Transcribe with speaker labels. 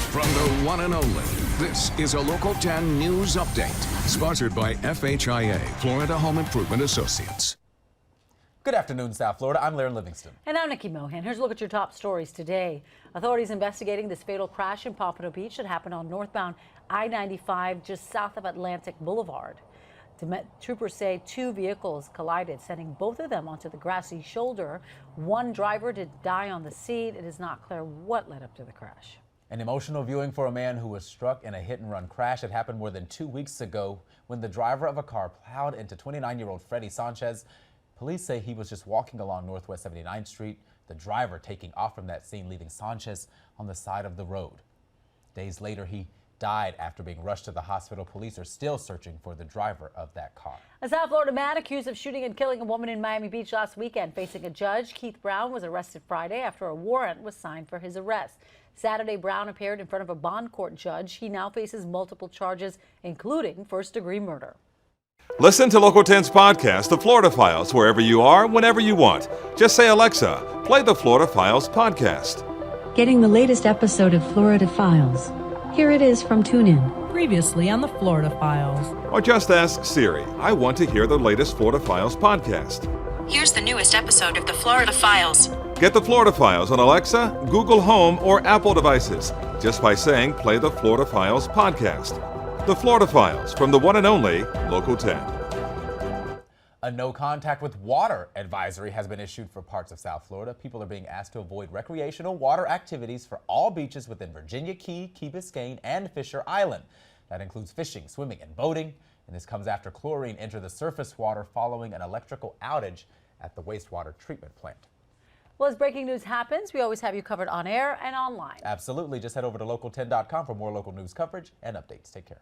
Speaker 1: From the one and only, this is a Local 10 News Update, sponsored by FHIA, Florida Home Improvement Associates.
Speaker 2: Good afternoon, South Florida. I'm Larry Livingston.
Speaker 3: And I'm Nikki Mohan. Here's a look at your top stories today. Authorities investigating this fatal crash in Pompano Beach that happened on northbound I-95 just south of Atlantic Boulevard. Troopers say two vehicles collided, sending both of them onto the grassy shoulder. One driver did die on the scene. It is not clear what led up to the crash.
Speaker 2: An emotional viewing for a man who was struck in a hit-and-run crash. It happened more than 2 weeks ago when the driver of a car plowed into 29-year-old Freddie Sanchez. Police say he was just walking along Northwest 79th Street, the driver taking off from that scene, leaving Sanchez on the side of the road. Days later, he died after being rushed to the hospital. Police are still searching for the driver of that car.
Speaker 3: A South Florida man accused of shooting and killing a woman in Miami Beach last weekend facing a judge. Keith Brown was arrested Friday after a warrant was signed for his arrest. Saturday, Brown appeared in front of a bond court judge. He now faces multiple charges, including first-degree murder.
Speaker 4: Listen to Local 10's podcast, The Florida Files, wherever you are, whenever you want. Just say, Alexa, play the Florida Files podcast.
Speaker 5: Getting the latest episode of Florida Files. Here it is from TuneIn.
Speaker 6: Previously on the Florida Files.
Speaker 4: Or just ask Siri, I want to hear the latest Florida Files podcast.
Speaker 7: Here's the newest episode of the Florida Files.
Speaker 4: Get the Florida Files on Alexa, Google Home, or Apple devices just by saying play the Florida Files podcast. The Florida Files from the one and only Local 10.
Speaker 2: A no contact with water advisory has been issued for parts of South Florida. People are being asked to avoid recreational water activities for all beaches within Virginia Key, Key Biscayne, and Fisher Island. That includes fishing, swimming, and boating. And this comes after chlorine entered the surface water following an electrical outage at the wastewater treatment plant.
Speaker 3: Well, as breaking news happens, we always have you covered on air and online.
Speaker 2: Absolutely. Just head over to local10.com for more local news coverage and updates. Take care.